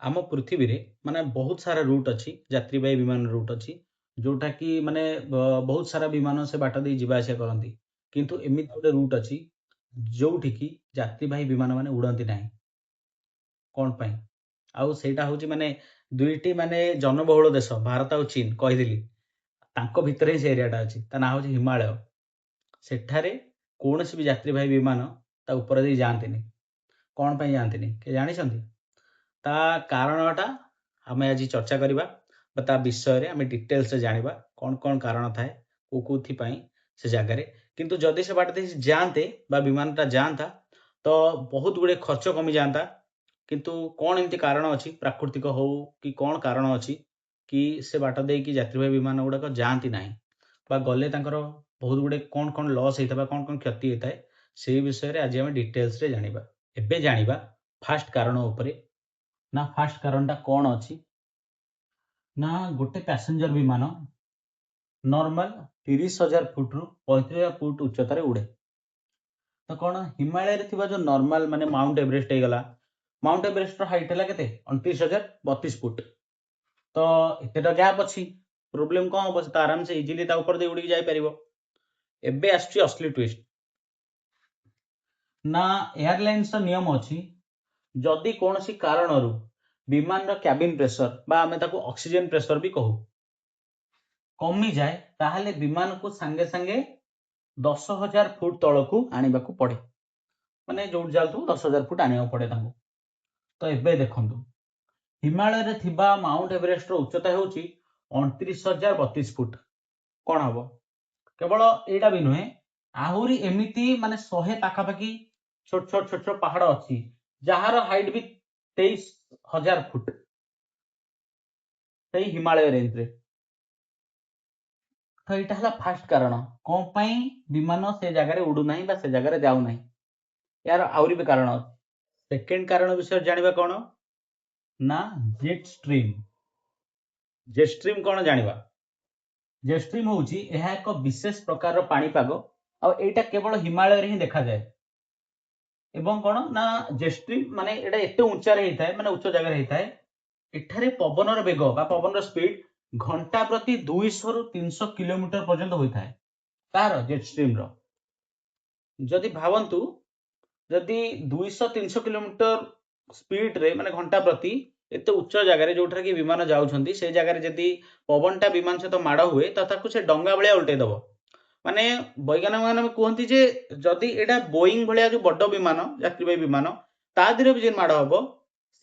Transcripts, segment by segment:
आम पृथ्वी रे माने बहुत सारा रूट अच्छी यात्रीवाही विमान रूट अच्छी जोटा कि माने बहुत सारा विमान से बाट दे जीवा आसिया करती किंतु एमिति गोटे रूट अच्छी जोठी कि यात्रीवाही विमान माने उड़ती ना कौन पाई आउ सेटा होची माने दुईटी माने जनबहुल देश भारत और चीन कहीदेली तांको भितर ही से एरियाटा अच्छी ता ना होची हिमालय सेठारे कौनसी भी यात्रीवाही विमान ता ऊपर दे जाती कौन पाई जाती के जानी ता कारणटा आम आज चर्चा करवा ता विषय आम डिटेल्स जाना कौन कौन कारण थाए कौपाई से जगार किंतु जदि से बाट दे जाते विमानटा जाता तो बहुत गुड़े खर्च कमी जाता किंतु कौन एमती कारण अच्छी प्राकृतिक हो कि कौन कारण अच्छी कि से बाट दे कि यात्रीवाही विमान गुड़ाक जाती ना गले बहुत गुड़े कौन कौन लॉस होता है कौन कौन क्षति होता है से विषय आज आम डिटेल्स जाना एबे जानिबा फास्ट कारण उपरे ना फास्ट कारणटा कौन अच्छी ना गोटे पैसेंजर विमान नॉर्मल 30,000 फुट रु 35,000 फुट उच्चतार उड़े तो कौन हिमालय रे थिबा जो नॉर्मल माने माउंट एवरेस्ट हो गला माउंट एवरेस्ट हाइट है केते 29,032 फुट तो एतेटा गैप अच्छी प्रोब्लेम कौन हम तो आराम से इजिली ऊपर दे उड़ी जाई परिबो एबे आछी असली ट्विस्ट ना एयरलाइंस नियम अच्छी जदि कौन सी कारण विमान कैबिन प्रेशर बा आमे ताको ऑक्सीजन प्रेशर भी कहू कमी जाए ताहले विमान को सांगे सांगे 10,000 फुट तलकू आने को पड़े माने जो जातु 10,000 फुट आने पड़े तो एबे देखंतु हिमालय रे थिबा माउंट एवरेस्ट रो उच्चता होची 29,032 फुट कौन हम केवल एटा भी नुहे आहुरी एमिति माने 100 पाखापाखि छोट छोट छोट छोट पहाड़ अच्छी जार हाइट भी 23,000 फुट से हिमालय रेंज रे तो यहाँ है फास्ट कारण कौन पाई विमान से जगार उड़ू ना से जगार जाऊ ना यार आउरी भी कारण सेकेंड कारण विषय जानिबा कौन ना जेट स्ट्रीम कौन जानिबा जेट स्ट्रीम होची यह एक विशेष प्रकार पाणीपाग आईटा केवल हिमालय रे ही देखा जाए एवं कौन ना जेट स्ट्रीम माने एटा एते ऊंचा रे होता है माने उच्च जगह होता है एठारे पवनर बेग बा पवनर स्पीड घंटा प्रति 200 रु 300 किलोमीटर पर्यंत होता है तार जेट स्ट्रीम रो जदि भावंतु जदि 200-300 किलोमीटर स्पीड रे माने घंटा प्रति एते उच्च जगह रे जोठा कि विमान जाउछंती से जगह रे जदि पवनटा विमान सहित माड़ हुए तो ताकू से डंगा भलिया उल्टे दबो माने वैज्ञानिक माने कहती जे जदि एटा बोइंग भलिया जो बड़ विमान यात्रीवाही विमान ता दिरे भी जे माड़ हबो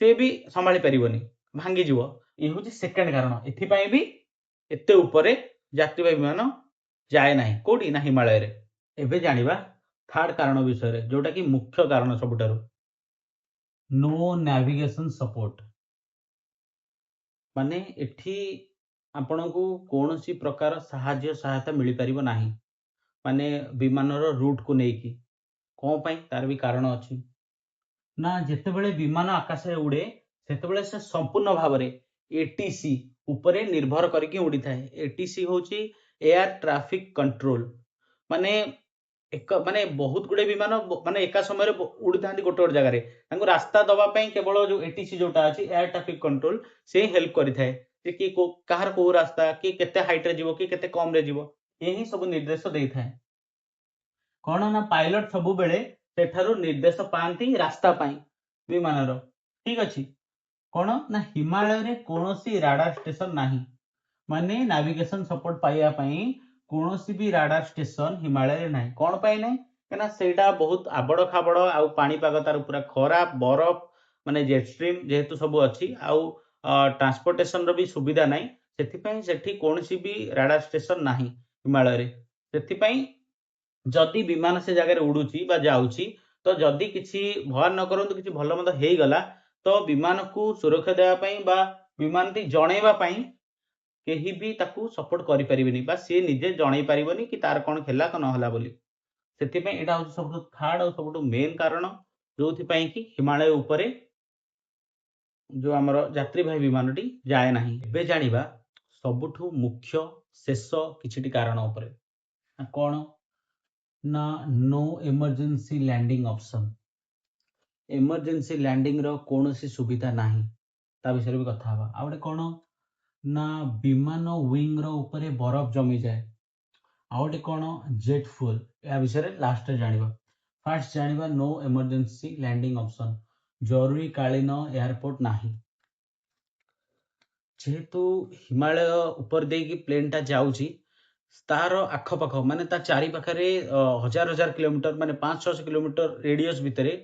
से भी संभाली परिबनी भांगी जीवो ये होची सेकंड कारण एथि भी एते ऊपरे यात्रीवाही विमान जाए नाही कोडी ना हिमालय रे एबे जानिबा थर्ड कारण विषय जोटा कि मुख्य कारण सबुठारु नो नेविगेशन सपोर्ट माने एठी आपण को कौन सी प्रकार साहाଯ୍य सहायता मिल पारिबो नाही माने विमान रो रूट को नेकी कौन पाई तार भी कारण अच्छी ना जेते बेले विमान आकाश रे उड़े सेते बेले से संपूर्ण भाव रे एटीसी उपरे निर्भर करके उड़ी थाए एटीसी होची एयर ट्रैफिक कंट्रोल माने एक माने बहुत गुड़े विमान माने एका समय उड़ी था गोटे गोटे जगह रास्ता दवापाई केवल जो एटीसी जोटा अच्छी एयर ट्रैफिक कंट्रोल से हेल्प करें कि कहार को रास्ता कि केते हाइट रे जीवो कि केते कम रे जीवो यही सब निर्देश दे थाए कौन ना पायलट सब बेले सेठारु निर्देश पाती रास्ता पाई विमान रो ठीक अच्छी कौन ना हिमालय रे कौनसी राडार स्टेशन नाही माने नेविगेशन सपोर्ट पाइबा पई कौनसी भी राडार स्टेशन हिमालय रे नाही कौन पाई नाही कना सेटा बहुत आबड़ खाबड़ आउ पाणीपाग तार पूरा खराब बरफ माने जेट स्ट्रीम जेहेतु सब अच्छी आउ ट्रांसपोर्टेशन रो भी सुविधा नाही सेथिपई सेठी कौनसी भी राडार स्टेशन नाही हिमालय रे सेथिपई जदि विमान से जगह उड़ूची बा जाउची तो जदि किसी भर न करंतु किसी भल मत हेई गला तो विमान को सुरक्षा देवा पई बा विमान टी जणेबा पई केही भी ताकू सपोर्ट करि परिबेनी बा से निजे जणै परिबनी कि तार कोन खेला को न हला बोली सेति पई एटा हो सबटु थर्ड और सबटु मेन कारण जोथि पई कि हिमालय ऊपरे जो हमर यात्रीवाही विमानटी जाए नाही बे जानिबा सबटु मुख्य शेष किछिटी कारण ऊपरे कोन ना no emergency landing option emergency landing रो कौन सी सुविधा नाही ତା ବିଷୟରେ ବି କଥା हवा। आ गोटे कौन ना विमान विंग रो ऊपर बरफ जमी जाए। आ गोटे कौन जेट फ्यूल या विषय लास्ट जानिबा। फास्ट जानिबा नो इमरजेंसी लैंडिंग ऑप्शन जरूरी कालीन एयरपोर्ट नाही। जेहेतु हिमालय ऊपर देकी प्लेन टा जाउची तार आखपाख माने ता चारि पाखरे हजार हजार किलोमीटर माने 500 किलोमीटर रेडियस भितरे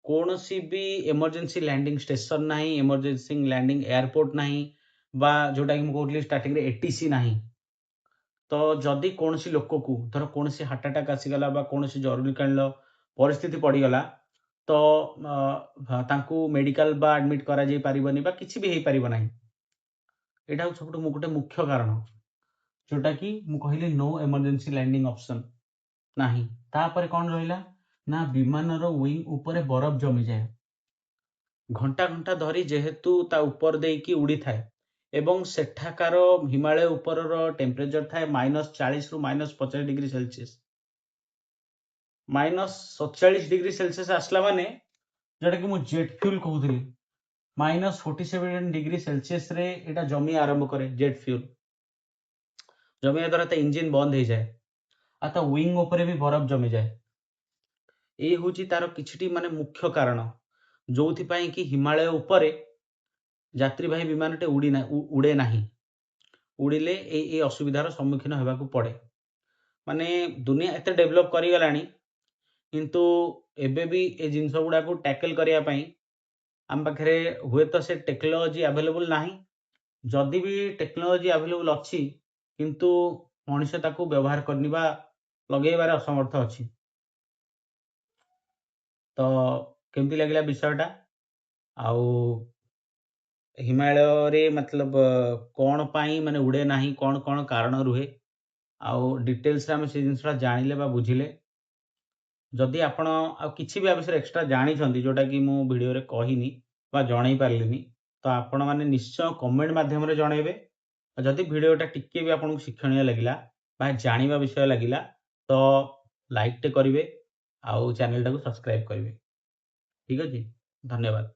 कौनसी भी इमरजेंसी लैंडिंग स्टेशन नाही, इमरजेंसी लैंडिंग एयरपोर्ट नाही बा जोटा कि मु कहली स्टार्टिंग रे एटीसी नाही। तो जदि कौनसी लोक को धर कौनसी हार्ट अटैक आसीगला बा कौनसी जरूरीकालीन परिस्थिति पड़ीगला तो तांकू मेडिकल बा एडमिट करा जाई परिबनी बा किछि भी हेई परिबो नाही। एटा सब गोटे मुख्य कारण जोटा कि मु कहली नो इमरजेंसी लैंडिंग ऑप्शन नाही। तापर कौन रहिला ना विमान रो विंग ऊपर बरफ जमी जाए। घंटा घंटा धरी जेहेतु ता ऊपर देकी उड़ी थाए एवं सेठाकार हिमालय ऊपर टेम्परेचर थाए -40 रु -50 डिग्री सेल्सियस। -47 डिग्री सेल्सियस आसला माने जोटा कि मु जेट फ्यूल कहूथली -47 डिग्री सेल्सियस रे एटा जमी आरंभ करे जेट फ्यूल जमिया द्वारा ता इंजिन बंद हो जाए आ ता विंग ऊपर भी बरफ जमी जाए। ये होची तार किछिटी माने मुख्य कारण जोथि पई कि हिमालय ऊपर यात्रीवाही विमान टे उड़े नाही। उड़िले ए असुविधार सम्मुखीन हेबाकू पड़े। माने दुनिया एते डेवलप करी गलानी किंतु एबे भी ए जिंस गुडा को टैकल करिया पई हम पाखरे हुए तो से टेक्नोलॉजी अवेलेबल नाही। जदि भी टेक्नोलॉजी अवेलेबल अछि किंतु मनुष्य ताकू व्यवहार करनिबा लगेबार असमर्थ अछि। तो केमती लगिला विषयटा आउ हिमालय रे मतलब कौन पाई माने उड़े नाही कौन कौन कारण रुहे आउ डिटेल्स रे हम से जिंसटा जानिले बा बुझिले। जदि आपण आ किछि भी आ विषय एक्स्ट्रा जानि छथि जोटा कि मु वीडियो रे कहिनी बा जणाई पारलिनी तो आपण माने निश्चय कमेंट माध्यम रे जणाइबे। जदि वीडियोटा टिके भी आपन शिक्षणीय लागिला बा जानिबा विषय लागिला तो लाइक टे करिवे आउ चैनल टाको सब्सक्राइब करिवे। ठीक अछि, धन्यवाद।